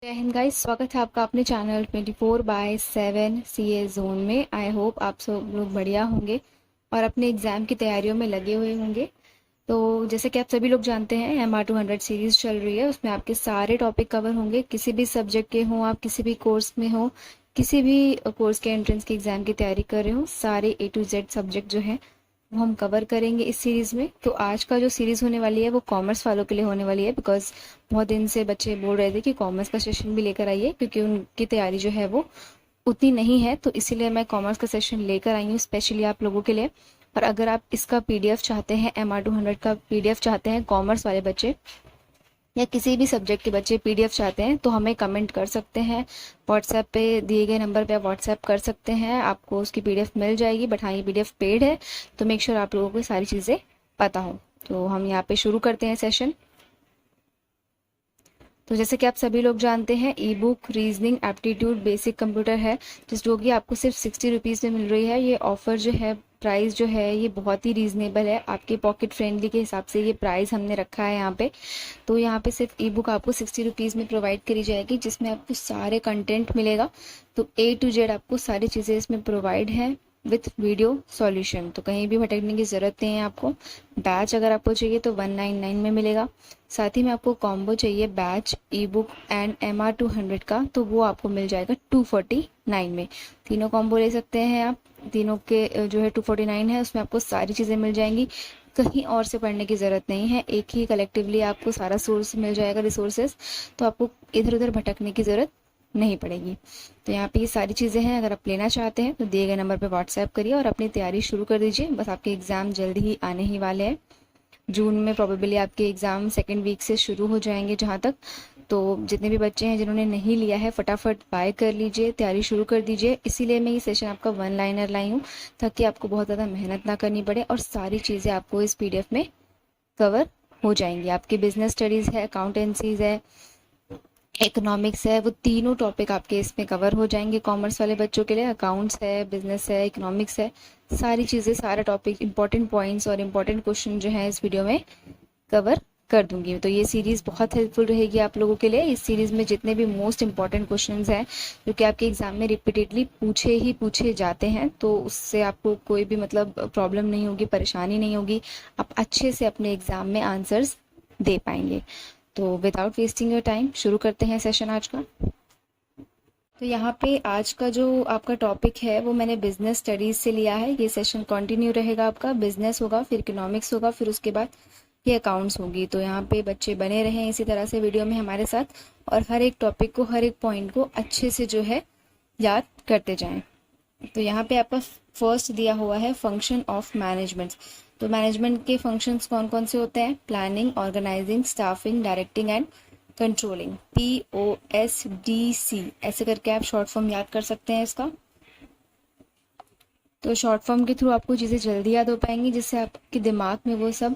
जय हिंद गाइस, स्वागत है आपका अपने चैनल 24/7 सीए जोन में। आई होप आप सब लोग बढ़िया होंगे और अपने एग्ज़ाम की तैयारियों में लगे हुए होंगे। तो जैसे कि आप सभी लोग जानते हैं, MR200 सीरीज़ चल रही है। उसमें आपके सारे टॉपिक कवर होंगे, किसी भी सब्जेक्ट के हों, आप किसी भी कोर्स में हो, किसी भी कोर्स के एंट्रेंस के एग्ज़ाम की तैयारी कर रहे हो, सारे A to Z सब्जेक्ट जो हैं वो हम कवर करेंगे इस सीरीज़ में। तो आज का जो सीरीज़ होने वाली है वो कॉमर्स वालों के लिए होने वाली है, बिकॉज बहुत दिन से बच्चे बोल रहे थे कि कॉमर्स का सेशन भी लेकर आइए, क्योंकि उनकी तैयारी जो है वो उतनी नहीं है। तो इसीलिए मैं कॉमर्स का सेशन लेकर आई हूँ स्पेशली आप लोगों के लिए। और अगर आप इसका PDF चाहते हैं, MR200 का PDF चाहते हैं, कॉमर्स वाले बच्चे या किसी भी सब्जेक्ट के बच्चे PDF चाहते हैं, तो हमें कमेंट कर सकते हैं। व्हाट्सएप पे दिए गए नंबर पे आप व्हाट्सएप कर सकते हैं, आपको उसकी PDF मिल जाएगी। बट हाँ, ये PDF पेड है, तो मेक श्योर आप लोगों को सारी चीज़ें पता हो। तो हम यहाँ पे शुरू करते हैं सेशन। तो जैसे कि आप सभी लोग जानते हैं, ई book reasoning aptitude basic computer है, जो कि आपको सिर्फ 60 रुपीज़ में मिल रही है। ये ऑफ़र जो है, प्राइस जो है, ये बहुत ही रीज़नेबल है। आपके पॉकेट फ्रेंडली के हिसाब से ये प्राइस हमने रखा है यहाँ पे। तो यहाँ पे सिर्फ ई बुक आपको 60 रुपीज़ में प्रोवाइड करी जाएगी, जिसमें आपको सारे कंटेंट मिलेगा। तो A to Z आपको सारी चीज़ें इसमें प्रोवाइड हैं विथ वीडियो सॉल्यूशन। तो कहीं भी भटकने की ज़रूरत नहीं है आपको। बैच अगर आपको चाहिए तो 199 में मिलेगा। साथ ही में आपको कॉम्बो चाहिए batch, E book and MR200 का, तो वो आपको मिल जाएगा 249 में। तीनों कॉम्बो ले सकते हैं आप। तीनों के जो है 249 है, उसमें आपको सारी चीज़ें मिल जाएंगी। कहीं और से पढ़ने की ज़रूरत नहीं है, एक ही कलेक्टिवली आपको सारा सोर्स मिल जाएगा, रिसोर्सेज। तो आपको इधर उधर भटकने की ज़रूरत नहीं पड़ेगी। तो यहाँ पे ये सारी चीज़ें हैं। अगर आप लेना चाहते हैं तो दिए गए नंबर पे व्हाट्सएप करिए और अपनी तैयारी शुरू कर दीजिए। बस आपके एग्ज़ाम जल्दी ही आने ही वाले हैं। जून में प्रोबेबली आपके एग्ज़ाम सेकेंड वीक से शुरू हो जाएंगे जहाँ तक। तो जितने भी बच्चे हैं जिन्होंने नहीं लिया है, फटाफट बाय कर लीजिए, तैयारी शुरू कर दीजिए। इसीलिए मैं ये सेशन आपका 1 लाइनर लाई हूँ, ताकि आपको बहुत ज़्यादा मेहनत ना करनी पड़े और सारी चीज़ें आपको इस PDF में कवर हो जाएंगी। आपकी बिजनेस स्टडीज़ है, अकाउंटेंसीज है, इकोनॉमिक्स है, वो तीनों टॉपिक आपके इसमें कवर हो जाएंगे। कॉमर्स वाले बच्चों के लिए अकाउंट्स है, बिजनेस है, इकोनॉमिक्स है, सारी चीज़ें, सारा टॉपिक, इंपॉर्टेंट पॉइंट्स और इंपॉर्टेंट क्वेश्चन जो है इस वीडियो में कवर कर दूंगी। तो ये सीरीज़ बहुत हेल्पफुल रहेगी आप लोगों के लिए। इस सीरीज़ में जितने भी मोस्ट इंपॉर्टेंट क्वेश्चंस हैं जो कि आपके एग्जाम में रिपीटेडली पूछे जाते हैं, तो उससे आपको कोई भी मतलब प्रॉब्लम नहीं होगी, परेशानी नहीं होगी। आप अच्छे से अपने एग्जाम में आंसर्स दे पाएंगे। तो विदाउट वेस्टिंग योर टाइम शुरू करते हैं सेशन आज का। तो यहाँ पे आज का जो आपका टॉपिक है वो मैंने बिजनेस स्टडीज से लिया है। ये सेशन कंटिन्यू रहेगा आपका। बिजनेस होगा, फिर इकोनॉमिक्स होगा, फिर उसके बाद ये अकाउंट्स होगी। तो यहाँ पे बच्चे बने रहें इसी तरह से वीडियो में हमारे साथ, और हर एक टॉपिक को, हर एक पॉइंट को अच्छे से जो है याद करते जाएं। तो यहाँ पे आपका फर्स्ट दिया हुआ है फंक्शन ऑफ मैनेजमेंट। तो मैनेजमेंट के फंक्शंस कौन कौन से होते हैं? Planning, organising, staffing, directing and controlling. POSDC ऐसे करके आप शॉर्ट फॉर्म याद कर सकते हैं इसका। तो शॉर्ट फॉर्म के थ्रू आपको चीज़ें जल्दी याद हो पाएंगी, जिससे आपके दिमाग में वो सब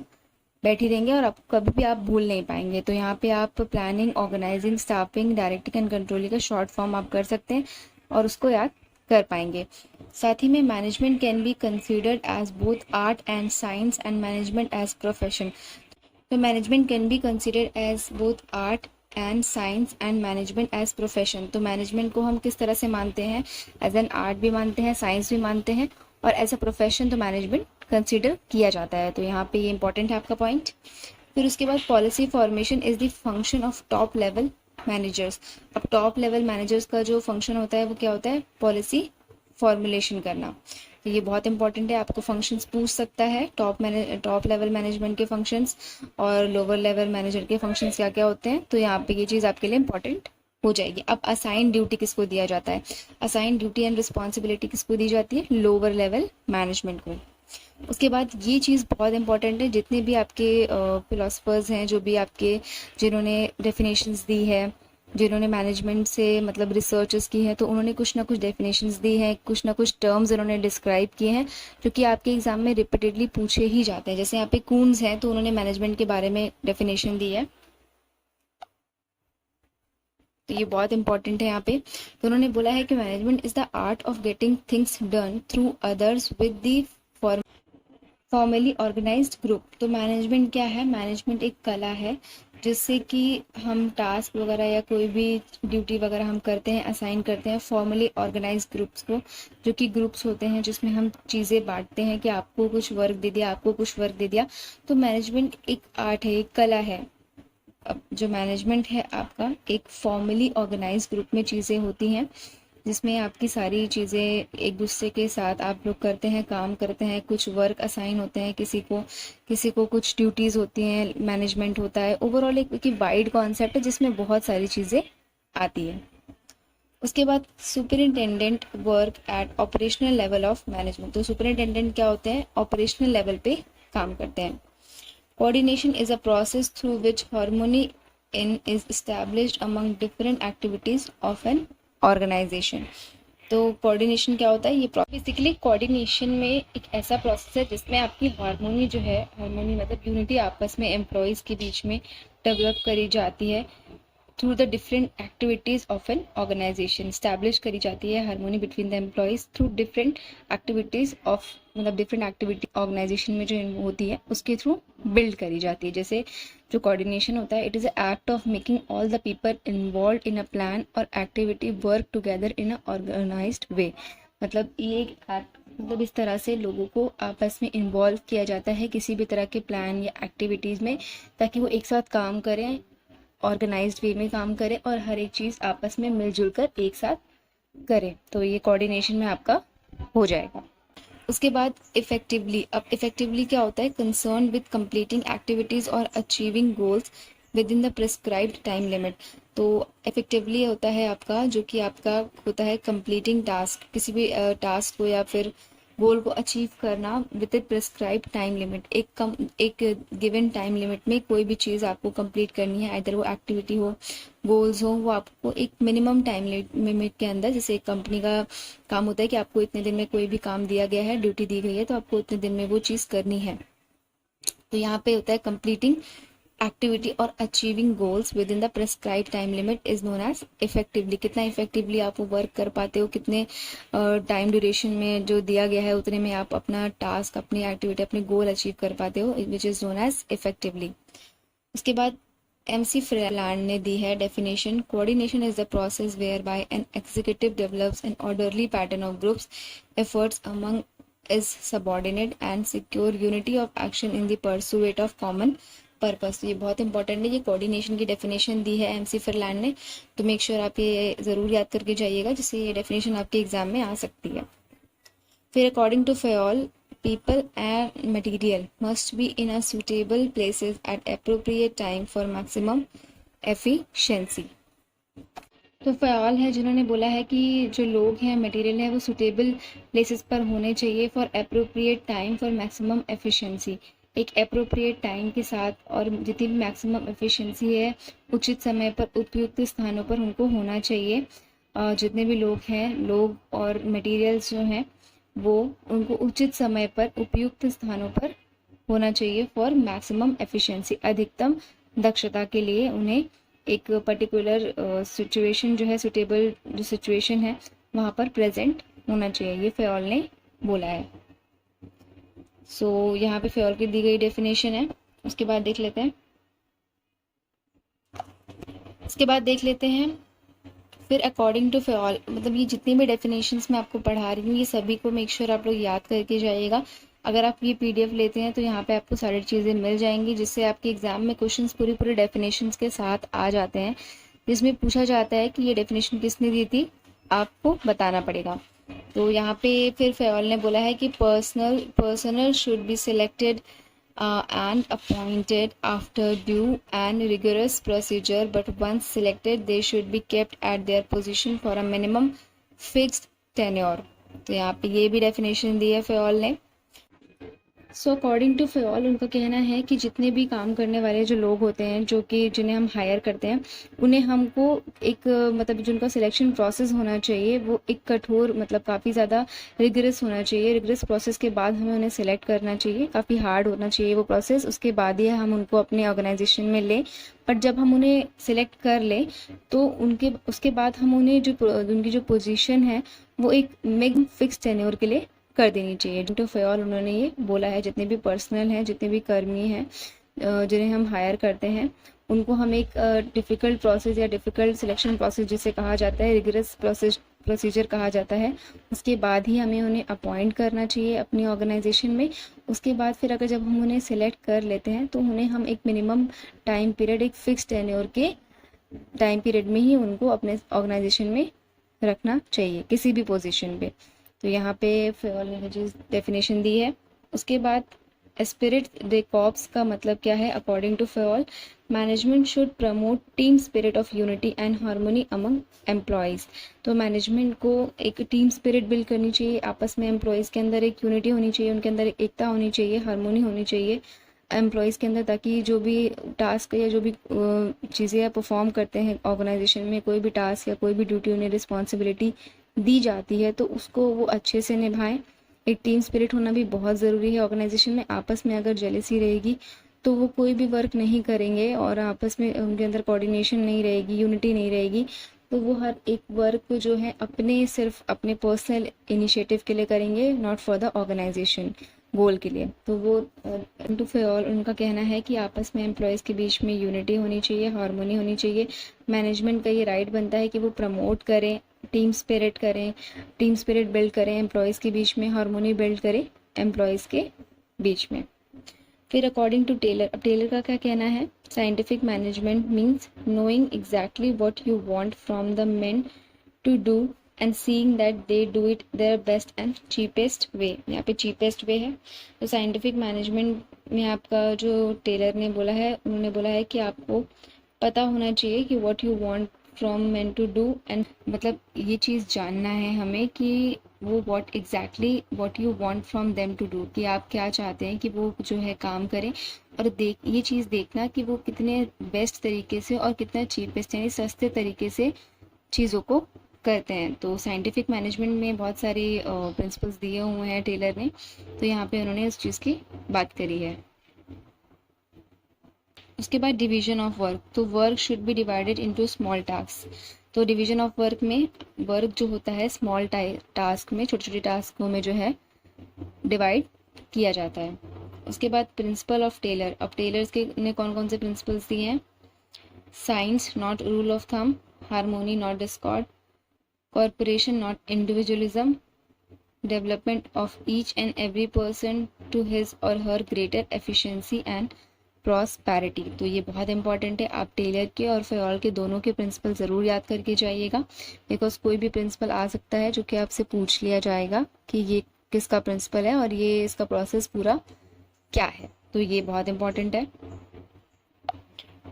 बैठी रहेंगे और आप कभी भी आप भूल नहीं पाएंगे। तो यहाँ पे आप planning, organising, staffing, directing and controlling का शॉर्ट फॉर्म आप कर सकते हैं और उसको याद कर पाएंगे। साथ ही में management can be considered as both art and science and management as profession. तो management can be considered as both art and science and management as profession. तो मैनेजमेंट को हम किस तरह से मानते हैं? एज एन आर्ट भी मानते हैं, साइंस भी मानते हैं, और एज अ प्रोफेशन तो मैनेजमेंट कंसिडर किया जाता है। तो यहाँ पे ये इंपॉर्टेंट है आपका पॉइंट। फिर उसके बाद policy formation is the function of top level managers. अब टॉप लेवल मैनेजर्स का जो फंक्शन होता है वो क्या होता है? पॉलिसी फॉर्मुलेशन करना। तो ये बहुत इंपॉर्टेंट है, आपको फंक्शंस पूछ सकता है, टॉप लेवल मैनेजमेंट के फंक्शंस और लोअर लेवल मैनेजर के फंक्शंस क्या क्या होते हैं। तो यहाँ पे ये चीज़ आपके लिए इंपॉर्टेंट हो जाएगी। अब असाइन ड्यूटी किसको दिया जाता है? असाइन ड्यूटी एंड रिस्पॉन्सिबिलिटी किसको दी जाती है? लोअर लेवल मैनेजमेंट को। उसके बाद ये चीज़ बहुत इंपॉर्टेंट है, जितने भी आपके फिलोसफर्स हैं, जो भी आपके, जिन्होंने डेफिनेशंस दी है, जिन्होंने मैनेजमेंट से मतलब रिसर्चेस की है, तो उन्होंने कुछ ना कुछ डेफिनेशंस दी हैं, कुछ ना कुछ टर्म्स उन्होंने डिस्क्राइब किए हैं, जो कि आपके एग्जाम में रिपीटेडली पूछे ही जाते हैं। जैसे यहाँ पे कून्स हैं, तो उन्होंने मैनेजमेंट के बारे में डेफिनेशन दी है, तो ये बहुत इंपॉर्टेंट है यहाँ पे। तो उन्होंने बोला है कि management is the art of getting things done through others with the formally organized group. तो मैनेजमेंट क्या है? मैनेजमेंट एक कला है जिससे कि हम टास्क वगैरह या कोई भी ड्यूटी वगैरह हम करते हैं, असाइन करते हैं फॉर्मली ऑर्गेनाइज ग्रुप्स को, जो कि ग्रुप्स होते हैं जिसमें हम चीज़ें बांटते हैं कि आपको कुछ वर्क दे दिया, आपको कुछ वर्क दे दिया। तो मैनेजमेंट एक आर्ट है, एक कला है। अब जो मैनेजमेंट है आपका, एक फॉर्मली ऑर्गेनाइज ग्रुप में चीज़ें होती हैं जिसमें आपकी सारी चीज़ें एक दूसरे के साथ आप लोग करते हैं, काम करते हैं, कुछ वर्क असाइन होते हैं, किसी को कुछ ड्यूटीज़ होती हैं, मैनेजमेंट होता है। ओवरऑल एक वाइड कॉन्सेप्ट है जिसमें बहुत सारी चीज़ें आती है। उसके बाद superintendent work at operational level of management. तो सुपरिटेंडेंट क्या होते हैं? ऑपरेशनल लेवल पे काम करते हैं। Coordination is a process through which harmony in is established among different activities of an organization. तो कोऑर्डिनेशन क्या होता है? ये बेसिकली कोऑर्डिनेशन में एक ऐसा प्रोसेस है जिसमें आपकी हार्मोनी जो है, हार्मोनी मतलब यूनिटी आपस में एम्प्लॉयज के बीच में डेवलप करी जाती है through the different activities of an organization. Establish करी जाती है harmony between the employees through different activities of, मतलब डिफरेंट एक्टिविटी ऑर्गेनाइजेशन में जो होती है उसके थ्रू बिल्ड करी जाती है। जैसे जो कोऑर्डिनेशन होता है, it is a act of making all the people involve in a plan और activity work together in a organised way. मतलब ये एक एक्ट, मतलब इस तरह से लोगों को आपस में इन्वॉल्व किया जाता है किसी भी तरह के प्लान या एक्टिविटीज़ में, ताकि वो एक साथ काम करें, ऑर्गेनाइज्ड वे में काम करें और हर एक चीज़ आपस में मिलजुल कर एक साथ करें। तो ये कोऑर्डिनेशन में आपका हो जाएगा। उसके बाद इफेक्टिवली। अब इफेक्टिवली क्या होता है? कंसर्न विद कंप्लीटिंग एक्टिविटीज़ और achieving goals within the prescribed time limit. तो इफेक्टिवली होता है आपका, जो कि आपका होता है कंप्लीटिंग टास्क, किसी भी टास्क को या फिर गोल को अचीव करना with in prescribe time limit. एक गिवन टाइम लिमिट में कोई भी चीज़ आपको कंप्लीट करनी है, आइदर वो एक्टिविटी हो, गोल्स हो, वो आपको एक मिनिमम टाइम लिमिट के अंदर, जैसे एक कंपनी का काम होता है कि आपको इतने दिन में कोई भी काम दिया गया है, ड्यूटी दी गई है, तो आपको इतने दिन में वो चीज़ करनी है। तो यहाँ पे होता है कंप्लीटिंग एक्टिविटी और achieving goals within the prescribe time limit is known as effectively. कितना इफेक्टिवली आप वो वर्क कर पाते हो, कितने टाइम ड्यूरेशन में जो दिया गया है उतने में आप अपना टास्क, अपनी एक्टिविटी, अपने गोल अचीव कर पाते हो, which is known as effectively. उसके बाद MC फ्रीलैंड ने दी है definition: coordination is the process whereby an executive develops an orderly pattern of groups efforts among is subordinate and secure unity of action in the pursuit of common purpose। ये बहुत important है, ये coordination की definition दी है MC Freeland ने, तो make sure आप ये ज़रूर याद करके जाइएगा, जिससे ये डेफिनेशन आपके एग्जाम में आ सकती है। फिर according to Fayol, people and material must be in a suitable places at appropriate time for maximum efficiency। तो फयाल है जिन्होंने बोला है कि जो लोग हैं, मटेरियल है, वो सूटेबल प्लेसेस पर होने चाहिए for appropriate time for maximum efficiency. एक अप्रोप्रिएट टाइम के साथ और जितनी भी मैक्सिमम एफिशिएंसी है, उचित समय पर उपयुक्त स्थानों पर उनको होना चाहिए। जितने भी लोग हैं, लोग और मटेरियल्स जो हैं, वो उनको उचित समय पर उपयुक्त स्थानों पर होना चाहिए फॉर मैक्सिमम एफिशिएंसी। अधिकतम दक्षता के लिए उन्हें एक पर्टिकुलर सिचुएशन जो है, सुटेबल जो सिचुएशन है, वहाँ पर प्रेजेंट होना चाहिए, ये फयोल ने बोला है। सो यहाँ पे फयोल की दी गई डेफिनेशन है। उसके बाद देख लेते हैं फिर अकॉर्डिंग टू फयोल, मतलब ये जितनी भी डेफिनेशंस मैं आपको पढ़ा रही हूँ, ये सभी को मेक श्योर आप लोग याद करके जाइएगा। अगर आप ये PDF लेते हैं तो यहाँ पे आपको सारी चीज़ें मिल जाएंगी, जिससे आपके एग्जाम में क्वेश्चंस पूरे डेफिनेशंस के साथ आ जाते हैं, जिसमें पूछा जाता है कि ये डेफिनेशन किसने दी थी, आपको बताना पड़ेगा। तो यहाँ पे फिर फयोल ने बोला है कि personal should be selected and appointed after due and rigorous procedure, but once selected they should be kept at their position for a minimum fixed tenure। तो यहाँ पे ये भी डेफिनेशन दी है फयोल ने। सो अकॉर्डिंग टू फयोल, उनका कहना है कि जितने भी काम करने वाले जो लोग होते हैं, जो कि जिन्हें हम हायर करते हैं, उन्हें हमको एक मतलब जिनका सिलेक्शन प्रोसेस होना चाहिए, वो एक कठोर, मतलब काफ़ी ज़्यादा रिगरस होना चाहिए। रिगरस प्रोसेस के बाद हमें उन्हें सेलेक्ट करना चाहिए, काफ़ी हार्ड होना चाहिए वो प्रोसेस, उसके बाद ही हम उनको अपने ऑर्गेनाइजेशन में लें। बट जब हम उन्हें सिलेक्ट कर लें तो उसके बाद हम उन्हें उनकी जो पोजीशन है, वो एक मिनिमम फिक्स टेन्योर के लिए कर देनी चाहिए। टू फयोल उन्होंने ये बोला है, जितने भी पर्सनल हैं, जितने भी कर्मी हैं, जिन्हें हम हायर करते हैं, उनको हम एक डिफ़िकल्ट प्रोसेस या डिफ़िकल्ट सिलेक्शन प्रोसेस जिसे कहा जाता है, रिगरस प्रोसीजर कहा जाता है, उसके बाद ही हमें उन्हें अपॉइंट करना चाहिए अपनी ऑर्गेनाइजेशन में। उसके बाद फिर अगर जब हम उन्हें सिलेक्ट कर लेते हैं तो उन्हें हम एक मिनिमम टाइम पीरियड, एक फिक्स टेन्योर के टाइम पीरियड में ही उनको अपने ऑर्गेनाइजेशन में रखना चाहिए किसी भी पोजीशन पे। तो यहाँ पे फेओल ने जो डेफिनेशन दी है। उसके बाद एस्पिरिट द कॉर्प्स का मतलब क्या है according to Fayol, management should promote team spirit of unity and harmony among employees. तो मैनेजमेंट को एक टीम स्पिरिट बिल्ड करनी चाहिए, आपस में एम्प्लॉयज़ के अंदर एक यूनिटी होनी चाहिए, उनके अंदर एक एकता होनी चाहिए, हार्मोनी होनी चाहिए एम्प्लॉयज़ के अंदर, ताकि जो भी टास्क या जो भी चीज़ें परफॉर्म करते हैं ऑर्गेनाइजेशन में, कोई भी टास्क या कोई भी ड्यूटी उन्हें रिस्पॉन्सिबिलिटी दी जाती है तो उसको वो अच्छे से निभाएं। एक टीम स्पिरिट होना भी बहुत ज़रूरी है ऑर्गेनाइजेशन में। आपस में अगर जेलसी रहेगी तो वो कोई भी वर्क नहीं करेंगे और आपस में उनके अंदर कोऑर्डिनेशन नहीं रहेगी, यूनिटी नहीं रहेगी, तो वो हर एक वर्क जो है अपने सिर्फ अपने पर्सनल इनिशिएटिव के लिए करेंगे, नॉट फॉर द ऑर्गेनाइजेशन गोल के लिए। तो वो टू फेओल उनका कहना है कि आपस में एम्प्लॉयज़ के बीच में यूनिटी होनी चाहिए, हार्मोनी होनी चाहिए। मैनेजमेंट का ये राइट बनता है कि वो प्रमोट करें, टीम स्पिरिट बिल्ड करें एम्प्लॉयज़ के बीच में, हार्मोनी बिल्ड करें एम्प्लॉयज़ के बीच में। फिर अकॉर्डिंग टू टेलर, अब टेलर का क्या कहना है, scientific management means knowing exactly what you want from the men to do and seeing that they do it their best and cheapest way. यहाँ पे चीपेस्ट वे है। तो साइंटिफिक मैनेजमेंट में आपका जो टेलर ने बोला है, उन्होंने बोला है कि आपको पता होना चाहिए कि what you want from men to do and, मतलब ये चीज़ जानना है हमें कि वो what you want from them to do, कि आप क्या चाहते हैं कि वो जो है काम करें, और ये चीज़ देखना कि वो कितने बेस्ट तरीके से और कितना चीपेस्ट यानी सस्ते तरीके से चीज़ों को करते हैं। तो साइंटिफिक मैनेजमेंट में बहुत सारे प्रिंसिपल्स दिए हुए हैं टेलर ने, तो यहाँ पे उन्होंने उस चीज़ की बात करी है। उसके बाद डिवीजन ऑफ वर्क, तो work should be divided into small task. तो डिवीजन ऑफ वर्क में वर्क जो होता है स्मॉल टास्क में, छोटे छोटे टास्कों में जो है डिवाइड किया जाता है। उसके बाद प्रिंसिपल ऑफ टेलर, अब टेलर्स के ने कौन कौन से प्रिंसिपल्स दिए हैं, science not rule of thumb, harmony not discord, corporation not individualism, development of each and every person to his or her greater efficiency and prosperity. तो ये बहुत इंपॉर्टेंट है, आप टेलर के और फेओल के दोनों के प्रिंसिपल ज़रूर याद करके जाइएगा, बिकॉज कोई भी प्रिंसिपल आ सकता है जो कि आपसे पूछ लिया जाएगा कि ये किसका प्रिंसिपल है और ये इसका प्रोसेस पूरा क्या है। तो ये बहुत इंपॉर्टेंट है।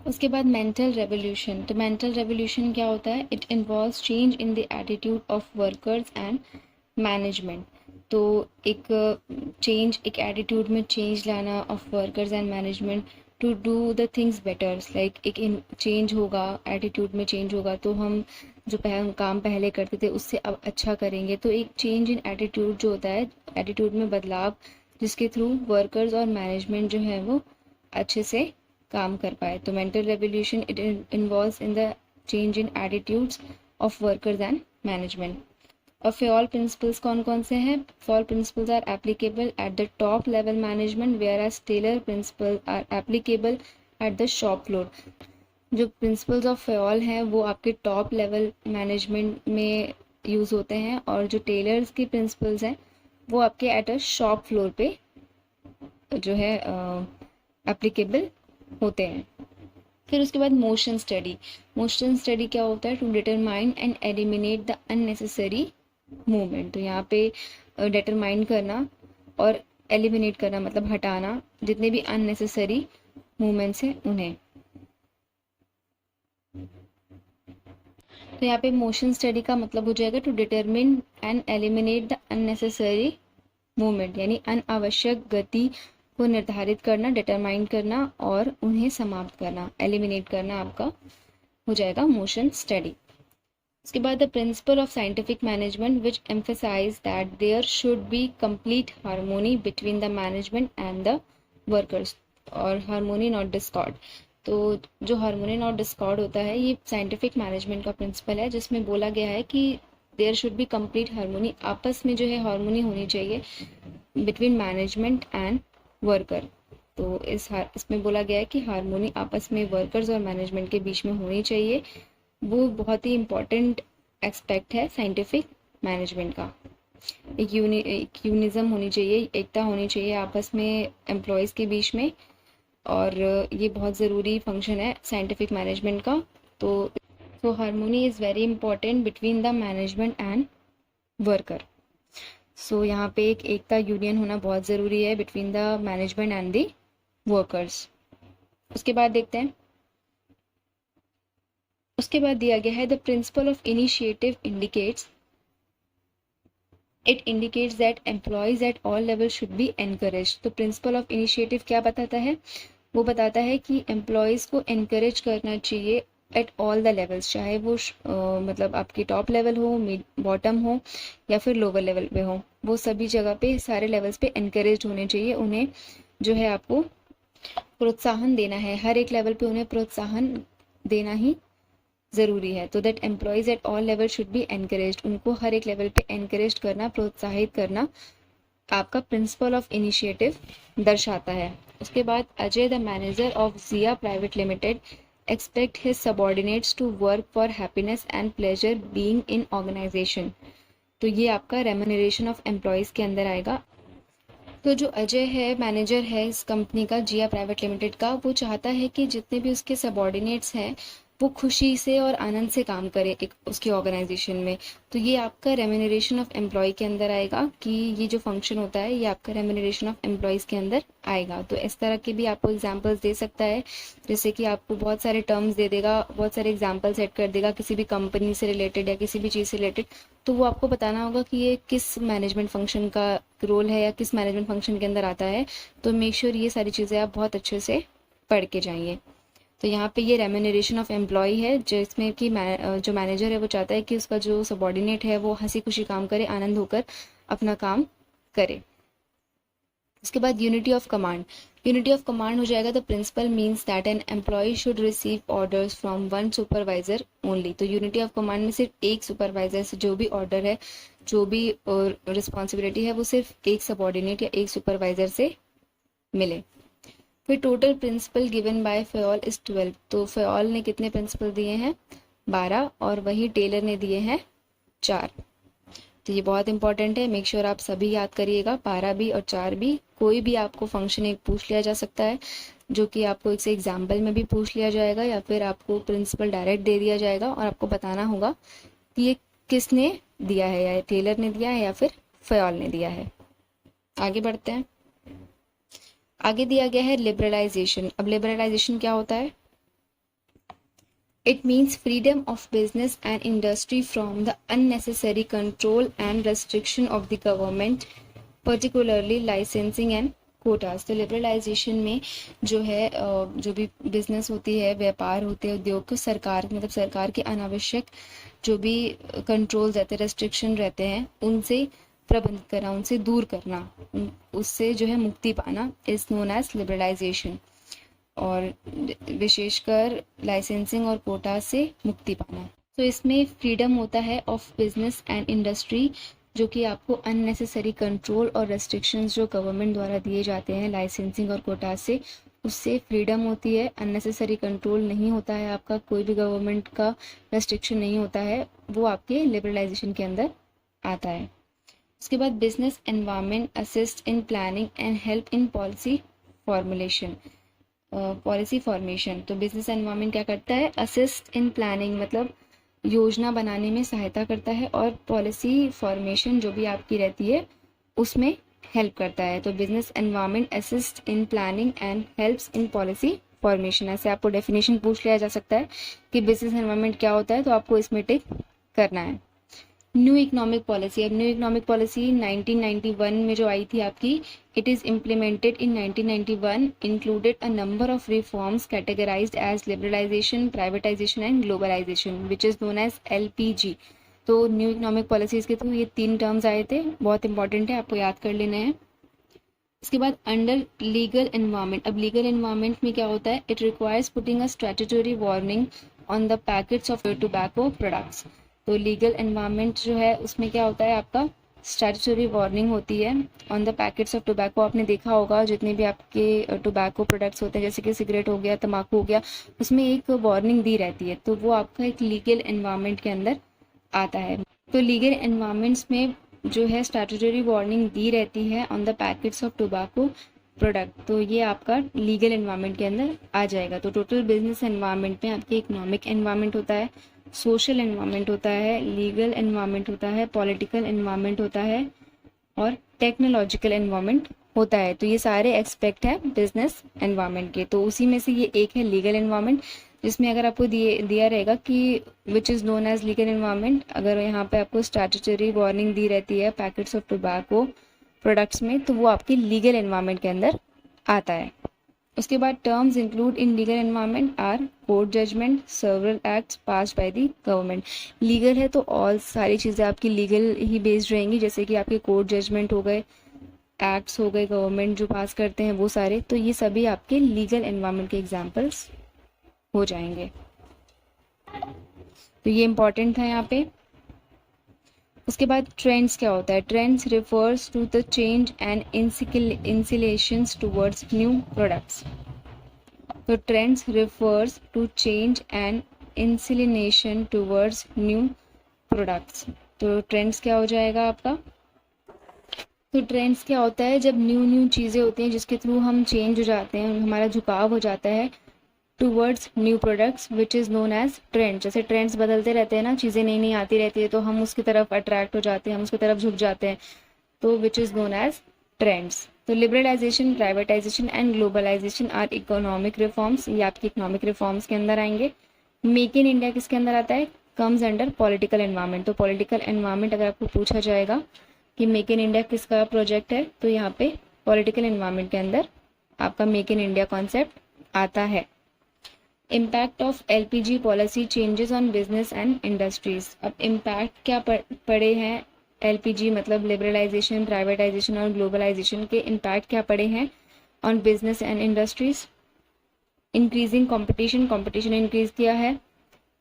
उसके बाद मेंटल रेवोल्यूशन, तो मेंटल रेवोल्यूशन क्या होता है, it involves change in the attitude of workers and management. तो एक चेंज, एक एटीट्यूड में चेंज लाना of workers and management to do the things better, like एक चेंज होगा, एटीट्यूड में चेंज होगा, तो हम जो काम पहले करते थे उससे अब अच्छा करेंगे। तो एक चेंज इन एटीट्यूड जो होता है, एटीट्यूड में बदलाव, जिसके थ्रू वर्कर्स और मैनेजमेंट जो है वो अच्छे से काम कर पाए। तो mental revolution it involves in the change in attitudes of workers and management. और फेओल प्रिंसिपल्स कौन कौन से हैं, Fayol principles are applicable at the top level management, whereas Taylor principle are applicable at the shop floor. जो principles of Fayol हैं वो आपके top level management में यूज़ होते हैं, और जो टेलर्स के प्रिंसिपल्स हैं वो आपके एट अ शॉप फ्लोर पे जो है एप्लीकेबल होते हैं। फिर उसके बाद मोशन स्टडी क्या होता है, to determine and eliminate the unnecessary movement. तो यहाँ पे डिटरमाइन करना और एलिमिनेट करना मतलब हटाना जितने भी अननेसेसरी मूवमेंट्स हैं उन्हें। तो यहाँ पे मोशन स्टडी का मतलब हो जाएगा to determine and eliminate the unnecessary movement, यानी अनावश्यक गति को निर्धारित करना, डिटरमाइन करना और उन्हें समाप्त करना, एलिमिनेट करना आपका हो जाएगा मोशन स्टडी। उसके बाद the principle of scientific management which emphasize that there should be complete harmony between the management and the workers, और हार्मोनी नॉट डिस्कॉर्ड। तो जो हार्मोनी नॉट डिस्कॉर्ड होता है ये साइंटिफिक मैनेजमेंट का प्रिंसिपल है, जिसमें बोला गया है कि there should be complete harmony, आपस में जो है हार्मोनी होनी चाहिए बिटवीन मैनेजमेंट एंड वर्कर। तो इसमें बोला गया है कि हार्मोनी आपस में वर्कर्स और मैनेजमेंट के बीच में होनी चाहिए। वो बहुत ही इम्पॉर्टेंट एस्पेक्ट है साइंटिफिक मैनेजमेंट का। एक यूनिज्म होनी चाहिए, एकता होनी चाहिए आपस में एम्प्लॉयज़ के बीच में, और ये बहुत ज़रूरी फंक्शन है साइंटिफिक मैनेजमेंट का। तो harmony is very important between the management and worker. So यहाँ पे एक एकता यूनियन होना बहुत ज़रूरी है between the management and the workers. उसके बाद देखते हैं, उसके बाद दिया गया है the principle of initiative it indicates that employees at all level should be encourage. तो प्रिंसिपल ऑफ इनिशिएटिव क्या बताता है? वो बताता है कि एम्प्लॉयज़ को एनकरेज करना चाहिए एट ऑल द लेवल्स, चाहे वो मतलब आपकी टॉप लेवल हो, मिड बॉटम हो या फिर लोअर लेवल पे हो, वो सभी जगह पे सारे लेवल्स पे एनकरेज होने चाहिए। उन्हें जो है आपको प्रोत्साहन देना है, हर एक लेवल पे उन्हें प्रोत्साहन देना ही ज़रूरी है। तो that employees eight all level should B encouraged, उनको हर एक लेवल पे एनकरेज करना, प्रोत्साहित करना आपका प्रिंसिपल ऑफ इनिशिएटिव दर्शाता है। उसके बाद Ajay the manager of Zia private limited expect his subordinates to work for happiness and pleasure being in organization। तो ये आपका रेम्यूनरेशन ऑफ एम्प्लॉयज़ के अंदर आएगा। तो जो अजय है, मैनेजर है इस कंपनी का, जिया प्राइवेट लिमिटेड का, वो चाहता है कि जितने भी उसके सबॉर्डिनेट्स हैं वो खुशी से और आनंद से काम करें एक उसकी ऑर्गेनाइजेशन में। तो ये आपका रेम्यूनरेशन ऑफ एम्प्लॉय के अंदर आएगा कि ये जो फंक्शन होता है ये आपका रेम्यूनरेशन ऑफ एम्प्लॉयज़ के अंदर आएगा। तो इस तरह के भी आपको एग्जांपल्स दे सकता है, जैसे कि आपको बहुत सारे टर्म्स दे देगा, बहुत सारे एग्जाम्पल सेट कर देगा किसी भी कंपनी से रिलेटेड या किसी भी चीज़ से रिलेटेड, तो वो आपको बताना होगा कि ये किस मैनेजमेंट फंक्शन का रोल है या किस मैनेजमेंट फंक्शन के अंदर आता है। तो मेक श्योर ये सारी चीज़ें आप बहुत अच्छे से पढ़ के जाइए। तो यहाँ पे ये रेम्यूनरेशन ऑफ एम्प्लॉय है, जिसमें कि जो मैनेजर है वो चाहता है कि उसका जो सबॉर्डिनेट है वो हंसी खुशी काम करे, आनंद होकर अपना काम करे। उसके बाद unity of command. Unity of command हो जाएगा the principle means that an employee should receive orders from one supervisor only. तो यूनिटी ऑफ कमांड में सिर्फ एक सुपरवाइजर से जो भी ऑर्डर है, जो भी रिस्पॉन्सिबिलिटी है, वो सिर्फ एक सबॉर्डिनेट या एक सुपरवाइजर से मिले। फिर total principle given by Fayol is 12। तो फयोल ने कितने प्रिंसिपल दिए हैं? 12, और वही टेलर ने दिए हैं 4। तो ये बहुत इंपॉर्टेंट है, मेक श्योर आप सभी याद करिएगा, 12 भी और 4 भी। कोई भी आपको फंक्शन एक पूछ लिया जा सकता है, जो कि आपको एक से एग्जाम्पल में भी पूछ लिया जाएगा, या फिर आपको प्रिंसिपल डायरेक्ट दे दिया जाएगा और आपको बताना होगा कि ये किसने दिया है, या टेलर ने दिया है या फिर फयोल ने दिया है। आगे बढ़ते हैं। आगे दिया गया है लिबरलाइजेशन। अब लिबरलाइजेशन क्या होता है? It means freedom of business and industry from the unnecessary control and restriction of the government, particularly licensing and quotas. तो लिबरलाइजेशन में जो है जो भी बिजनेस होती है, व्यापार होते हैं, उद्योग को सरकार के अनावश्यक जो भी कंट्रोल रहते हैं, रेस्ट्रिक्शन रहते हैं, उनसे प्रबंधित करना, उनसे दूर करना, उससे जो है मुक्ति पाना इज नोन एज लिबरलाइजेशन। और विशेषकर लाइसेंसिंग और कोटा से मुक्ति पाना। तो इसमें फ्रीडम होता है ऑफ बिजनेस एंड इंडस्ट्री, जो कि आपको अननेसेसरी कंट्रोल और रेस्ट्रिक्शंस जो गवर्नमेंट द्वारा दिए जाते हैं लाइसेंसिंग और कोटा से, उससे फ्रीडम होती है। अननेसेसरी कंट्रोल नहीं होता है आपका, कोई भी गवर्नमेंट का रेस्ट्रिक्शन नहीं होता है, वो आपके लिबरलाइजेशन के अंदर आता है। उसके बाद business environment assist in planning and help in policy formulation, policy formation. तो बिजनेस एनवायरनमेंट क्या करता है? असिस्ट इन प्लानिंग, मतलब योजना बनाने में सहायता करता है, और पॉलिसी फॉर्मेशन जो भी आपकी रहती है उसमें हेल्प करता है। तो business environment assist in planning and helps in policy formation. ऐसे आपको डेफिनेशन पूछ लिया जा सकता है कि बिजनेस एनवायरनमेंट क्या होता है, तो आपको इसमें टिक करना है। New economic policy. अब न्यू इकोनॉमिक पॉलिसी 1991 में जो आई थी आपकी, it is implemented in 1991, included a number of reforms categorized as liberalization, privatisation and globalization, which is known as LPG। तो न्यू इकोनॉमिक पॉलिसीज़ के थ्रू ये 3 टर्म्स आए थे, बहुत इंपॉर्टेंट है, आपको याद कर लेना है। इसके बाद अंडर लीगल एनवायरनमेंट। अब लीगल एनवायरनमेंट में क्या होता है? It requires putting a statutory warning on the packets of tobacco products. तो लीगल एनवायरनमेंट जो है उसमें क्या होता है आपका, स्टैट्यूटरी वार्निंग होती है on the packets of tobacco. आपने देखा होगा जितने भी आपके टोबैको प्रोडक्ट्स होते हैं, जैसे कि सिगरेट हो गया, तम्बाकू हो गया, उसमें एक वार्निंग दी रहती है, तो वो आपका एक लीगल एनवायरनमेंट के अंदर आता है। तो लीगल एनवायरनमेंट्स में जो है स्टैट्यूटरी वार्निंग दी रहती है on the packets of tobacco product, तो ये आपका लीगल एनवायरनमेंट के अंदर आ जाएगा। तो टोटल बिजनेस एनवायरनमेंट में आपके इकोनॉमिक एनवायरनमेंट होता है, सोशल एनवायरनमेंट होता है, लीगल एनवायरनमेंट होता है, पॉलिटिकल एनवायरनमेंट होता है और टेक्नोलॉजिकल एनवायरनमेंट होता है। तो ये सारे एक्सपेक्ट है बिजनेस एनवायरनमेंट के। तो उसी में से ये एक है लीगल एनवायरनमेंट, जिसमें अगर आपको दिया रहेगा कि which is known as legal environment, अगर यहाँ पे आपको स्टैट्यूटरी वार्निंग दी रहती है पैकेट्स ऑफ टोबैको प्रोडक्ट्स में, तो वो आपके लीगल एनवायरनमेंट के अंदर आता है। उसके बाद terms include in legal environment are court judgment, several acts passed by the government. Legal है तो ऑल सारी चीज़ें आपकी लीगल ही बेस्ड रहेंगी, जैसे कि आपके कोर्ट जजमेंट हो गए, एक्ट्स हो गए गवर्नमेंट जो पास करते हैं वो सारे, तो ये सभी आपके लीगल एनवायरनमेंट के एग्जाम्पल्स हो जाएंगे। तो ये इंपॉर्टेंट था यहाँ पे। उसके बाद ट्रेंड्स क्या होता है? Trends refers to the change and inclinations towards new products. तो trends refers to change and inclination towards new products. तो ट्रेंड्स क्या हो जाएगा आपका? तो ट्रेंड्स क्या होता है? जब न्यू चीज़ें होती हैं जिसके थ्रू हम चेंज हो जाते हैं, हमारा झुकाव हो जाता है towards new products which is known as trend. जैसे ट्रेंड्स बदलते रहते हैं ना, चीज़ें नई नई आती रहती है, तो हम उसकी तरफ अट्रैक्ट हो जाते हैं, हम उसकी तरफ झुक जाते हैं, तो which is known as trends. तो liberalisation, privatisation and globalisation are economic reforms, ये आपकी इकोनॉमिक रिफॉर्म्स के अंदर आएंगे। मेक इन इंडिया किसके अंदर आता है? Comes under political environment. तो पॉलिटिकल एनवायरनमेंट अगर आपको पूछा जाएगा कि मेक इन इंडिया किसका प्रोजेक्ट है, तो यहाँ पे पॉलिटिकल एनवायरनमेंट के अंदर आपका मेक इन इंडिया कॉन्सेप्ट आता है। Impact of LPG policy changes on business and industries. अब इम्पैक्ट क्या पड़े हैं? एलपीजी मतलब लिबरलाइजेशन, प्राइवेटाइजेशन और ग्लोबलाइजेशन के इम्पैक्ट क्या पड़े हैं on business and industries? Increasing competition, competition increase किया है।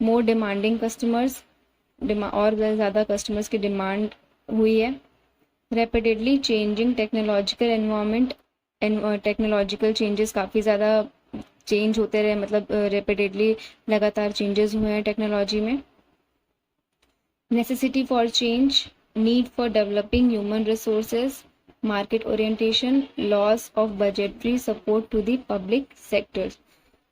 मोर डिमांडिंग कस्टमर्स, और ज़्यादा कस्टमर्स की डिमांड हुई है। Rapidly changing technological environment, technological changes काफ़ी ज़्यादा चेंज होते रहे, मतलब रैपिडली लगातार चेंजेस हुए हैं टेक्नोलॉजी में। Necessity for change, need for developing human resources, market orientation, loss of budgetary support to the public sectors.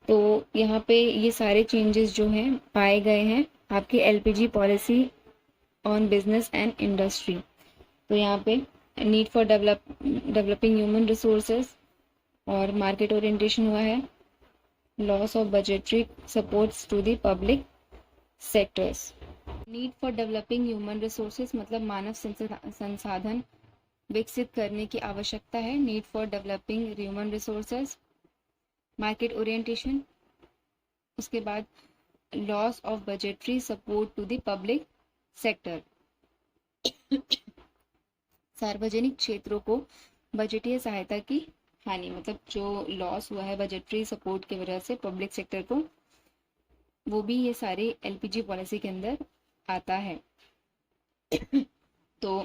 तो यहाँ पे ये सारे चेंजेस जो हैं पाए गए हैं आपके LPG policy on business and industry. तो यहाँ पे need for developing human resources और मार्केट ओरिएंटेशन हुआ है, loss of budgetary supports to the public sectors. Need for developing human resources मतलब मानव संसाधन विकसित करने की आवश्यकता है, need for developing human resources. Market orientation, उसके बाद loss of budgetary support to the public sector. सार्वजनिक क्षेत्रों को बजटीय सहायता की हानि, मतलब जो लॉस हुआ है बजटरी सपोर्ट की वजह से पब्लिक सेक्टर को, वो भी ये सारे एलपीजी पॉलिसी के अंदर आता है। तो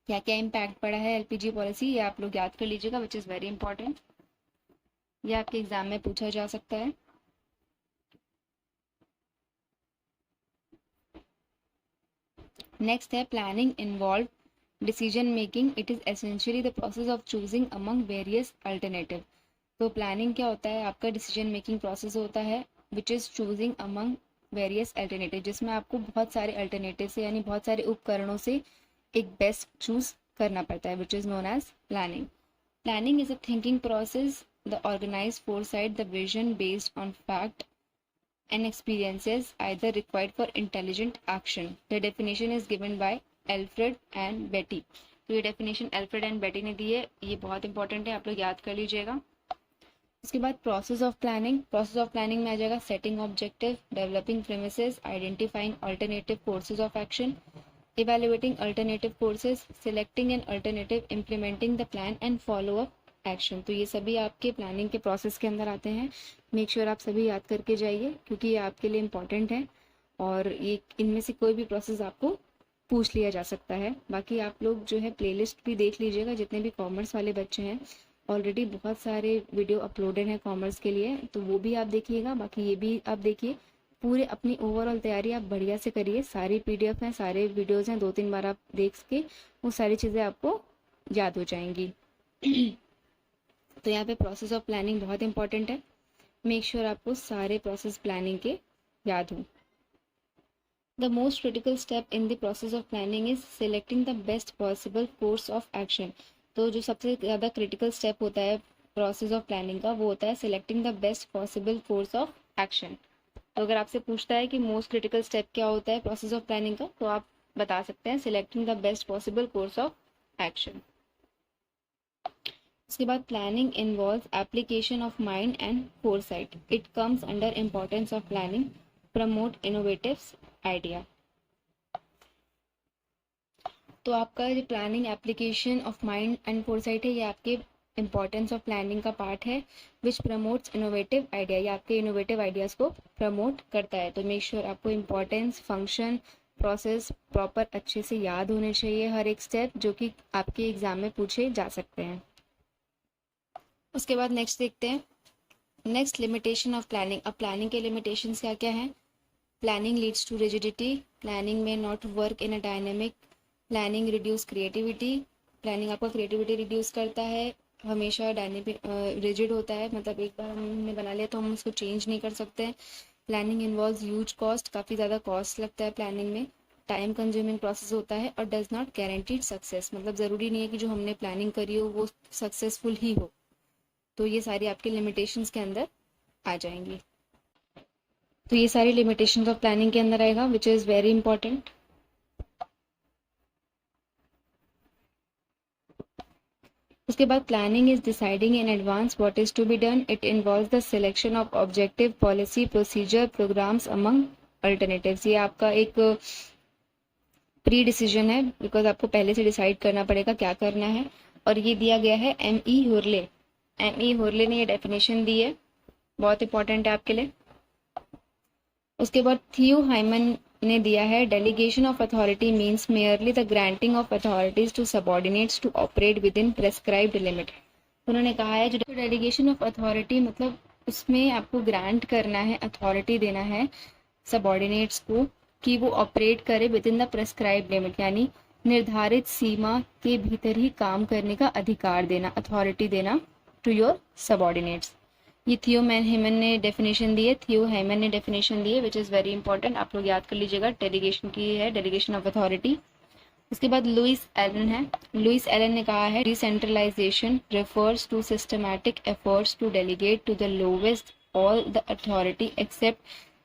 क्या क्या इम्पैक्ट पड़ा है एलपीजी पॉलिसी, ये आप लोग याद कर लीजिएगा, विच इज़ वेरी इंपॉर्टेंट। ये आपके एग्जाम में पूछा जा सकता है। नेक्स्ट है planning involve decision making, it is essentially the process of choosing among various alternative. तो प्लानिंग क्या होता है? आपका डिसीजन मेकिंग प्रोसेस होता है which is choosing among various alternative, जिसमें आपको बहुत सारे अल्टरनेटिव से यानी बहुत सारे उपकरणों से एक बेस्ट चूज करना पड़ता है, which is known as planning. Planning is a thinking process, the organize foresight, the vision based on fact and experiences either required for intelligent action. The definition is given by Alfred and Betty. तो ये definition Alfred and बेटी ने दी है, ये बहुत important है, आप लोग याद कर लीजिएगा। उसके बाद process of planning, process of planning में आ जाएगा setting objective, developing premises, identifying alternative courses of action, evaluating alternative courses, selecting an alternative, implementing the plan and follow up action. तो ये सभी आपके प्लानिंग के प्रोसेस के अंदर आते हैं। मेक श्योर आप सभी याद करके जाइए क्योंकि ये आपके लिए इम्पॉर्टेंट है और ये इनमें से कोई भी प्रोसेस आपको पूछ लिया जा सकता है। बाकी आप लोग जो है प्लेलिस्ट भी देख लीजिएगा, जितने भी कॉमर्स वाले बच्चे हैं ऑलरेडी बहुत सारे वीडियो अपलोडेड हैं कॉमर्स के लिए, तो वो भी आप देखिएगा। बाकी ये भी आप देखिए, पूरे अपनी ओवरऑल तैयारी आप बढ़िया से करिए। सारी पीडीएफ हैं, सारे वीडियोस हैं, 2-3 बार आप देख के वो सारी चीज़ें आपको याद हो जाएंगी। तो यहाँ पे प्रोसेस ऑफ प्लानिंग बहुत इंपॉर्टेंट है। मेक श्योर आपको सारे प्रोसेस प्लानिंग के याद हों। The most critical step in the process of planning is selecting the best possible course of action. तो जो सबसे ज़्यादा क्रिटिकल स्टेप होता है प्रोसेस ऑफ प्लानिंग का, वो होता है selecting the best possible course of action. तो अगर आपसे पूछता है कि मोस्ट क्रिटिकल स्टेप क्या होता है प्रोसेस ऑफ प्लानिंग का, तो आप बता सकते हैं selecting the best possible course of action. उसके बाद planning involves application of mind and foresight. It comes under importance of planning, promote innovative idea. तो आपका जो planning application of mind and foresight है, ये आपके इम्पोर्टेंस ऑफ प्लानिंग का part है, विच प्रमोट्स इनोवेटिव आइडिया। ये आपके इनोवेटिव आइडियाज़ को प्रमोट करता है। तो मेक श्योर आपको इम्पोर्टेंस, फंक्शन, प्रोसेस प्रॉपर अच्छे से याद होने चाहिए, हर एक स्टेप, जो कि आपके एग्जाम में पूछे जा सकते हैं। उसके बाद नेक्स्ट देखते हैं, नेक्स्ट लिमिटेशन ऑफ प्लानिंग। अब प्लानिंग के लिमिटेशंस क्या क्या हैं? Planning leads to rigidity, planning में not work in a dynamic, planning reduce creativity, planning आपका क्रिएटिविटी रिड्यूस करता है, हमेशा डायनेमिक रिजिड होता है, मतलब एक बार हमने बना लिया तो हम उसको चेंज नहीं कर सकते हैं। प्लानिंग इन्वॉल्व्स ह्यूज कॉस्ट, काफ़ी ज़्यादा कॉस्ट लगता है प्लानिंग में, टाइम कंज्यूमिंग प्रोसेस होता है, और डज नॉट गारंटीड सक्सेस, मतलब ज़रूरी नहीं है कि जो हमने प्लानिंग करी हो वो सक्सेसफुल ही हो। तो ये सारी आपके लिमिटेशंस के अंदर आ जाएंगी। तो ये सारी लिमिटेशंस ऑफ प्लानिंग के अंदर आएगा, विच इज़ वेरी इंपॉर्टेंट। उसके बाद planning is deciding in advance what is to be done. It involves the selection of objective, policy, procedure, programs among alternatives. ये आपका एक प्री डिसीजन है, बिकॉज आपको पहले से डिसाइड करना पड़ेगा क्या करना है। और ये दिया गया है M.E. हुर्ले। M.E. हुर्ले ने ये डेफिनेशन दी है, बहुत इंपॉर्टेंट है आपके लिए। उसके बाद थियो हाइमन ने दिया है, delegation of authority means merely the granting of authorities to subordinates to operate within prescribed limit. उन्होंने कहा है जो डेलीगेशन ऑफ अथॉरिटी, मतलब उसमें आपको ग्रांट करना है, अथॉरिटी देना है सबऑर्डिनेट्स को कि वो ऑपरेट करे with in the prescribed limit, यानी निर्धारित सीमा के भीतर ही काम करने का अधिकार देना, अथॉरिटी देना टू योर सबऑर्डिनेट्स। ये थियो हाइमन ने डेफिनेशन दी है, थियो हाइमन ने डेफिनेशन दी है, विच इज़ वेरी इंपॉर्टेंट, आप लोग याद कर लीजिएगा। डेलीगेशन की है, डेलीगेशन ऑफ अथॉरिटी। उसके बाद लुइस एलन है। लुइस एलन ने कहा है, decentralization refers to systematic efforts to delegate to the lowest all the authority except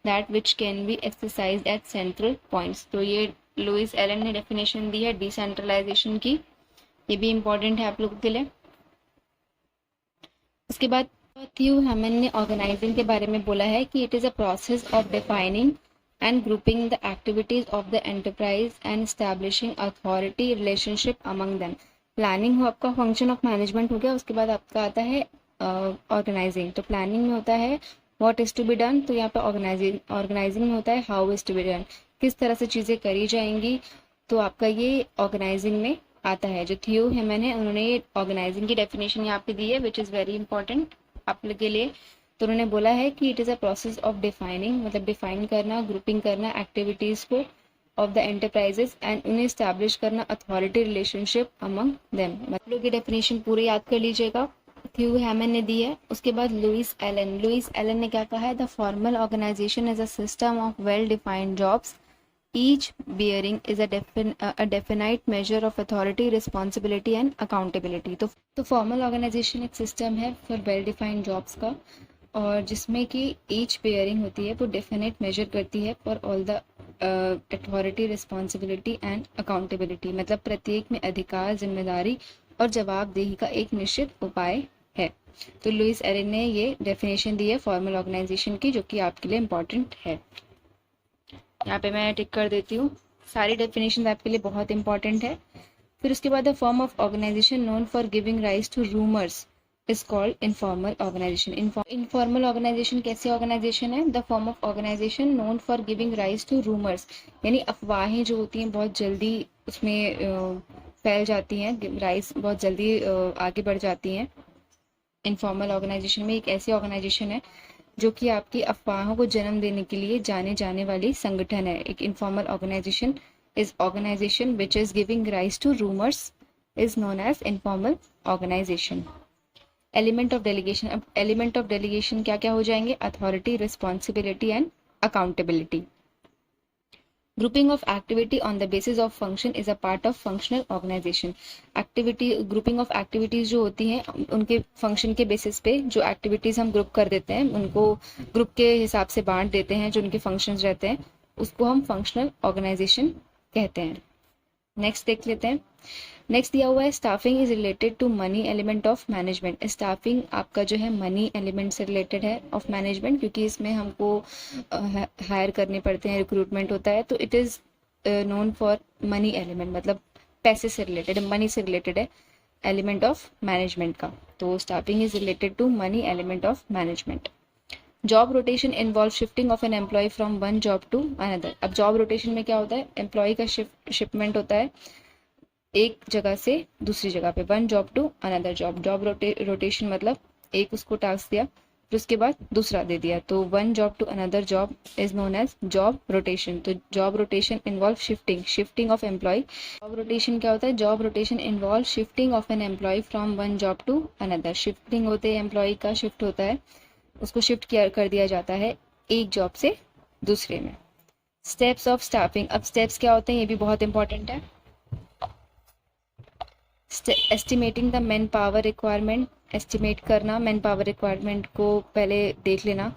that which can be exercised at central points. तो ये लुइस एलन ने definition दी है डिसेंट्रलाइजेशन की, ये भी इंपॉर्टेंट है आप लोगों के लिए। उसके बाद थियो हाइमन ने ऑर्गेनाइजिंग के बारे में बोला है कि it is a process of defining and grouping the activities of the enterprise and establishing authority relationship among them. Planning हो आपका फंक्शन ऑफ मैनेजमेंट हो गया, उसके बाद आपका आता है ऑर्गेनाइजिंग। तो प्लानिंग में होता है what is to be done, तो यहाँ पर ऑर्गेनाइजिंग में होता है how is to be done, किस तरह से चीज़ें करी जाएंगी। तो आपका ये ऑर्गेनाइजिंग में आता है। जो थियो हाइमन है उन्होंने ये ऑर्गेनाइजिंग की डेफिनेशन यहाँ पे दी है, विच इज़ वेरी इंपॉर्टेंट आप लोग के लिए। तो उन्होंने बोला है कि it is a process of defining, मतलब डिफाइन करना, ग्रुपिंग करना एक्टिविटीज़ को ऑफ द एंटरप्राइजेस एंड उन्हें इस्टेब्लिश करना अथॉरिटी रिलेशनशिप अमंग देम। मतलब ये डेफिनेशन पूरे याद कर लीजिएगा, थियो हाइमन ने दी है। उसके बाद लुइस एलन ने क्या कहा है, the formal organization is a system of well defined jobs each bearing is a definite measure of authority, responsibility and accountability। तो फॉर्मल ऑर्गेनाइजेशन एक सिस्टम है फॉर वेल डिफाइंड जॉब्स का, और जिसमें कि ईच बेयरिंग होती है वो डेफिनेट मेजर करती है for all the authority, responsibility and accountability, मतलब प्रत्येक में अधिकार, जिम्मेदारी और जवाबदेही का एक निश्चित उपाय है। तो लुइस एलन ने ये डेफिनेशन दी है फॉर्मल ऑर्गेनाइजेशन की, जो कि आपके लिए इम्पॉर्टेंट है। यहाँ पे मैं टिक कर देती हूँ, सारी डेफिनेशन आपके लिए बहुत इंपॉर्टेंट है। फिर उसके बाद the form of organization known for giving rise to rumours is called informal organization. Informal organization कैसी ऑर्गेनाइजेशन है? The form of organization known for giving rise to rumours, यानी अफवाहें जो होती हैं बहुत जल्दी उसमें फैल जाती हैं, राइज बहुत जल्दी आगे बढ़ जाती हैं। इनफॉर्मल ऑर्गेनाइजेशन में एक ऐसी ऑर्गेनाइजेशन है जो कि आपकी अफवाहों को जन्म देने के लिए जाने जाने वाली संगठन है। एक informal organization is organization which is giving rise to rumours is known as informal organization. Element of delegation, अब एलिमेंट ऑफ डेलीगेशन क्या क्या हो जाएंगे? Authority, responsibility and accountability. Grouping of activity on the basis of function is a part of functional organization. Activity, grouping of activities जो होती हैं उनके function के बेसिस पे जो एक्टिविटीज हम ग्रुप कर देते हैं, उनको ग्रुप के हिसाब से बांट देते हैं, जो उनके फंक्शंस रहते हैं, उसको हम फंक्शनल ऑर्गेनाइजेशन कहते हैं। नेक्स्ट देख लेते हैं। नेक्स्ट दिया हुआ है staffing is related to money element of management. Staffing आपका जो है मनी एलिमेंट से रिलेटेड है ऑफ मैनेजमेंट, क्योंकि इसमें हमको हायर करने पड़ते हैं, रिक्रूटमेंट होता है, तो it is known for money element, मतलब पैसे से रिलेटेड है, मनी से रिलेटेड है एलिमेंट ऑफ मैनेजमेंट का। तो staffing is related to money element of management. Job rotation involve shifting of an employ from one job to another. अब job rotation में क्या होता है? एम्प्लॉय का शिपमेंट होता है एक जगह से दूसरी जगह पे, one job to another job. Job rotation मतलब एक उसको टास्क दिया फिर उसके बाद दूसरा दे दिया, तो one job to another job is known as job rotation. तो job rotation involve shifting of employ. Job rotation क्या होता है? Job rotation involve shifting of an employ from one job to another. Shifting होते हैं, employ का shift होता है, उसको शिफ्ट कर दिया जाता है एक जॉब से दूसरे में। स्टेप्स ऑफ स्टाफिंग, अब स्टेप्स क्या होते हैं ये भी बहुत इंपॉर्टेंट है। Estimating the man power requirement, estimate करना मैन पावर रिक्वायरमेंट को, पहले देख लेना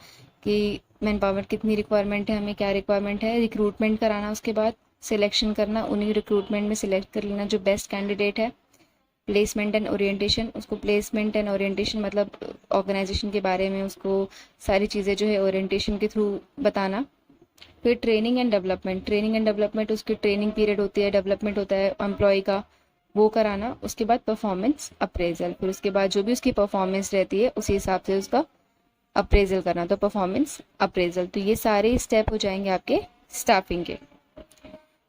कि मैन पावर कितनी रिक्वायरमेंट है, हमें क्या रिक्वायरमेंट है। रिक्रूटमेंट कराना, उसके बाद सिलेक्शन करना, उन्हीं रिक्रूटमेंट में सिलेक्ट कर लेना जो बेस्ट कैंडिडेट है। प्लेसमेंट एंड ओरिएंटेशन, उसको प्लेसमेंट एंड ओरिएंटेशन मतलब ऑर्गेनाइजेशन के बारे में उसको सारी चीज़ें जो है ओरिएंटेशन के थ्रू बताना। फिर training and development, training and development उसकी ट्रेनिंग पीरियड होती है, डेवलपमेंट होता है एम्प्लॉय का, वो कराना। उसके बाद परफॉर्मेंस अप्रेजल, फिर उसके बाद जो भी उसकी परफॉर्मेंस रहती है उसी हिसाब से उसका अप्रेजल करना, तो परफॉर्मेंस अप्रेजल। तो ये सारे स्टेप हो जाएंगे आपके स्टाफिंग के।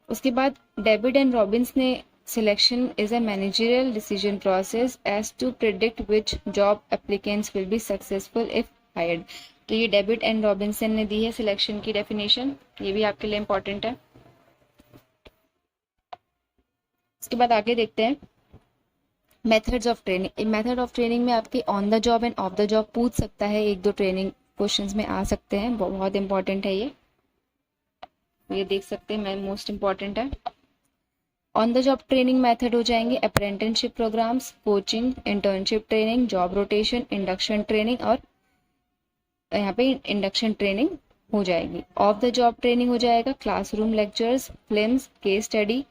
उसके बाद डेविड एंड रॉबिन्स ने selection is a managerial decision process as to predict which job applicants will be successful if hired. तो ये डेविड एंड रॉबिन्सन ने दी है सिलेक्शन की डेफिनेशन, ये भी आपके लिए इंपॉर्टेंट है। इसके बाद आगे देखते हैं methods of training. Method of training में आपके on the job end of the job पूछ सकता है, एक दो ट्रेनिंग क्वेश्चंस में आ सकते हैं, बहुत इंपॉर्टेंट है ये देख सकते हैं, मोस्ट इंपॉर्टेंट है। On the job training method हो जाएंगे apprenticeship programs, coaching, internship training, job rotation, induction training, और यहाँ पे इंडक्शन ट्रेनिंग हो जाएगी। ऑफ द जॉब ट्रेनिंग हो जाएगा classroom lectures, films, case study,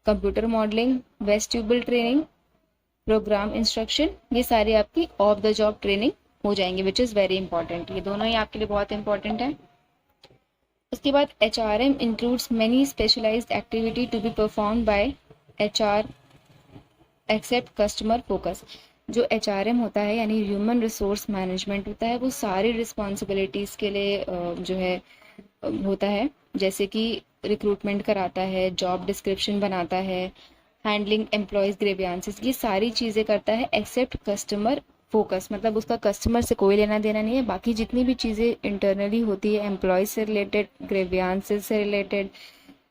computer modelling, vestibule training, programme instruction, ये सारी आपकी ऑफ द जॉब ट्रेनिंग हो जाएंगे, विच इज़ वेरी इंपॉर्टेंट। ये दोनों ही आपके लिए बहुत इंपॉर्टेंट है। उसके बाद HRM includes many specialized activity to be perform by HR except customer focus. जो HRM होता है यानी ह्यूमन रिसोर्स मैनेजमेंट होता है, वो सारी रिस्पॉन्सिबिलिटीज़ के लिए जो है होता है, जैसे कि रिक्रूटमेंट कराता है, जॉब डिस्क्रिप्शन बनाता है, हैंडलिंग एम्प्लॉयज़ ग्रीवियंसेस, ये सारी चीज़ें करता है एक्सेप्ट कस्टमर फोकस, मतलब उसका कस्टमर से कोई लेना देना नहीं है। बाकी जितनी भी चीज़ें इंटरनली होती है एम्प्लॉय से रिलेटेड, ग्रीवियंसेस से रिलेटेड,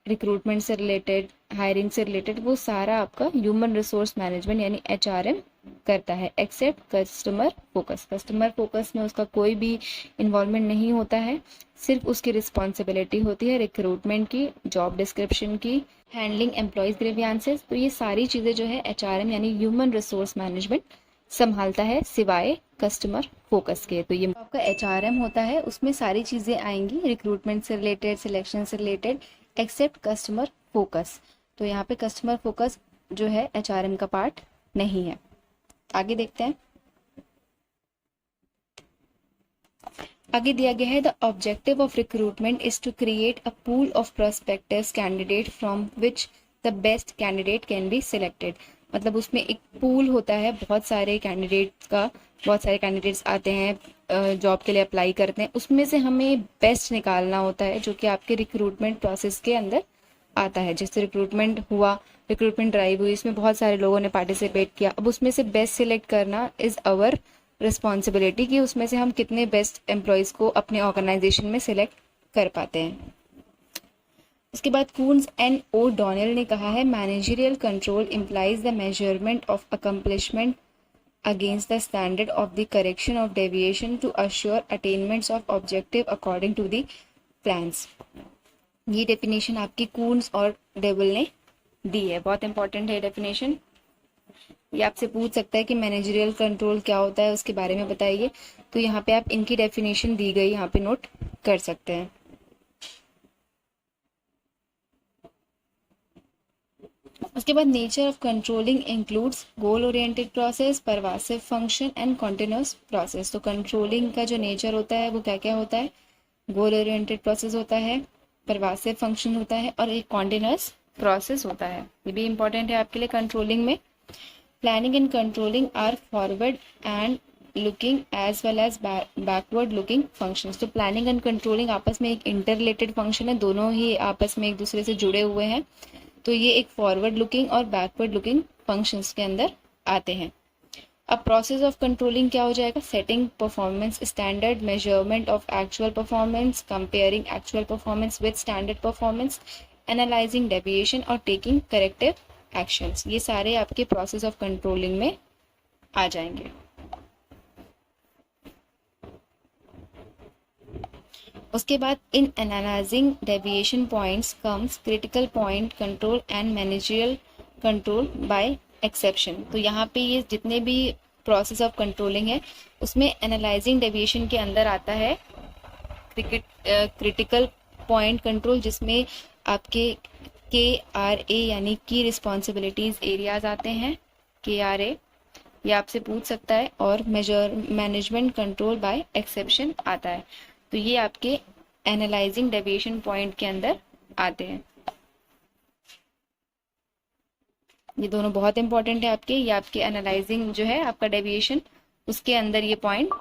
रिक्रूटमेंट से रिलेटेड, हायरिंग से रिलेटेड, वो सारा आपका ह्यूमन रिसोर्स मैनेजमेंट यानी HRM करता है except customer focus. Customer focus में उसका कोई भी इन्वॉल्वमेंट नहीं होता है, सिर्फ उसकी रिस्पॉन्सिबिलिटी होती है रिक्रूटमेंट की, जॉब डिस्क्रिप्शन की, हैंडलिंग एम्प्लॉयज़ ग्रीवियंसेस। तो ये सारी चीज़ें जो है HRM यानी ह्यूमन रिसोर्स मैनेजमेंट संभालता है सिवाय कस्टमर फोकस के। तो ये आपका HRM होता है, उसमें सारी चीज़ें आएंगी रिक्रूटमेंट से रिलेटेड, सिलेक्शन से रिलेटेड, एक्सेप्ट कस्टमर फोकस। तो यहाँ पे कस्टमर फोकस जो है HRM का पार्ट नहीं है। आगे देखते हैं। आगे दिया गया है the objective of recruitment is to create a pool of prospective candidate from which the best candidate can be selected. मतलब उसमें एक पूल होता है बहुत सारे कैंडिडेट्स का, बहुत सारे कैंडिडेट्स आते हैं जॉब के लिए अप्लाई करते हैं, उसमें से हमें बेस्ट निकालना होता है जो कि आपके रिक्रूटमेंट प्रोसेस के अंदर आता है। जैसे रिक्रूटमेंट हुआ, रिक्रूटमेंट ड्राइव हुई, इसमें बहुत सारे लोगों ने पार्टिसिपेट किया, अब उसमें से बेस्ट सिलेक्ट करना इज़ अवर रिस्पॉन्सिबिलिटी कि उसमें से हम कितने बेस्ट एम्प्लॉयज़ को अपने ऑर्गेनाइजेशन में सिलेक्ट कर पाते हैं। उसके बाद कून्स एंड ओ डॉनेल ने कहा है managerial control implies the measurement of accomplishment against the standard of the correction of deviation to assure attainments of objective according to the plans। ये डेफिनेशन आपकी कून्स और डेवल ने दी है, बहुत इंपॉर्टेंट है डेफिनेशन। ये आपसे पूछ सकता है कि मैनेजरियल कंट्रोल क्या होता है, उसके बारे में बताइए, तो यहाँ पे आप इनकी डेफिनेशन दी गई यहाँ पे नोट कर सकते हैं। उसके बाद nature of controlling includes goal oriented process, pervasive function and continuous process. तो कंट्रोलिंग का जो नेचर होता है वो क्या क्या होता है, गोल ओरिएंटेड प्रोसेस होता है, परवासिव फंक्शन होता है और एक कॉन्टिन्यूस प्रोसेस होता है। ये भी इंपॉर्टेंट है आपके लिए कंट्रोलिंग में। Planning and controlling are forward and looking as well as backward looking functions. तो प्लानिंग एंड कंट्रोलिंग आपस में एक इंटर रिलेटेड फंक्शन है, दोनों ही आपस में एक दूसरे से जुड़े हुए हैं, तो ये एक फॉरवर्ड लुकिंग और बैकवर्ड लुकिंग फंक्शंस के अंदर आते हैं। अब प्रोसेस ऑफ कंट्रोलिंग क्या हो जाएगा, setting performance standard, measurement of actual performance, comparing actual performance with standard performance, analysing deviation और टेकिंग करेक्टिव एक्शंस। ये सारे आपके प्रोसेस ऑफ कंट्रोलिंग में आ जाएंगे। उसके बाद इन analysing deviation points comes critical point control and managerial control by exception. तो यहाँ पे ये जितने भी प्रोसेस ऑफ कंट्रोलिंग है उसमें एनालाइजिंग डेविएशन के अंदर आता है क्रिटिकल पॉइंट कंट्रोल, जिसमें आपके KRA यानी की रिस्पॉन्सिबिलिटीज एरियाज आते हैं, KRA ये आपसे पूछ सकता है, और मैनेजमेंट कंट्रोल बाय एक्सेप्शन आता है। तो ये आपके एनालाइजिंग डेविएशन पॉइंट के अंदर आते हैं। ये दोनों बहुत इंपॉर्टेंट है आपके, ये आपके एनालाइजिंग जो है आपका डेविएशन, उसके अंदर ये पॉइंट,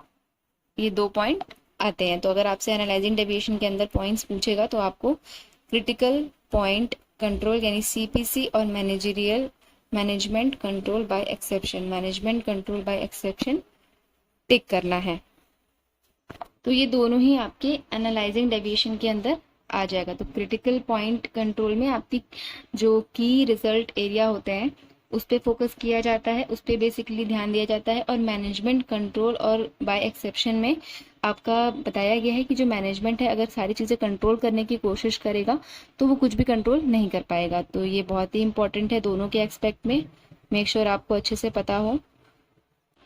ये 2 पॉइंट आते हैं। तो अगर आपसे एनालाइजिंग डेविएशन के अंदर पॉइंट्स पूछेगा तो आपको क्रिटिकल पॉइंट कंट्रोल यानी CPC और management control by exception, management control by exception tick करना है। तो ये दोनों ही आपके एनालाइजिंग डेविएशन के अंदर आ जाएगा। तो क्रिटिकल पॉइंट कंट्रोल में आपकी जो की रिजल्ट एरिया होते हैं उस पर फोकस किया जाता है, उस पर बेसिकली ध्यान दिया जाता है। और मैनेजमेंट कंट्रोल और बाय एक्सेप्शन में आपका बताया गया है कि जो मैनेजमेंट है अगर सारी चीज़ें कंट्रोल करने की कोशिश करेगा तो वो कुछ भी कंट्रोल नहीं कर पाएगा। तो ये बहुत ही इंपॉर्टेंट है दोनों के एक्सपेक्ट में, मेक श्योर आपको अच्छे से पता हो।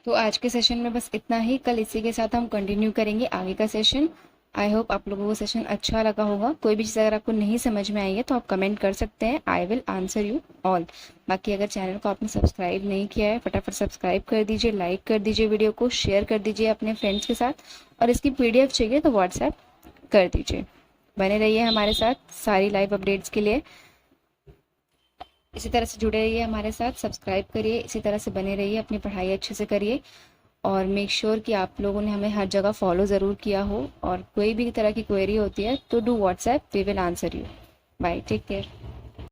तो आज के सेशन में बस इतना ही, कल इसी के साथ हम कंटिन्यू करेंगे आगे का सेशन। आई होप आप लोगों को सेशन अच्छा लगा होगा। कोई भी चीज़ अगर आपको नहीं समझ में आई है तो आप कमेंट कर सकते हैं, I will answer you all. बाकी अगर चैनल को आपने सब्सक्राइब नहीं किया है फटाफट सब्सक्राइब कर दीजिए, लाइक कर दीजिए, वीडियो को शेयर कर दीजिए अपने फ्रेंड्स के साथ, और इसकी PDF चाहिए तो व्हाट्सएप कर दीजिए। बने रहिए हमारे साथ सारी लाइव अपडेट्स के लिए, इसी तरह से जुड़े रहिए हमारे साथ, सब्सक्राइब करिए, इसी तरह से बने रहिए, अपनी पढ़ाई अच्छे से करिए, और मेक श्योर कि आप लोगों ने हमें हर जगह फॉलो ज़रूर किया हो। और कोई भी तरह की क्वेरी होती है तो do WhatsApp, we will answer you. Bye, take care.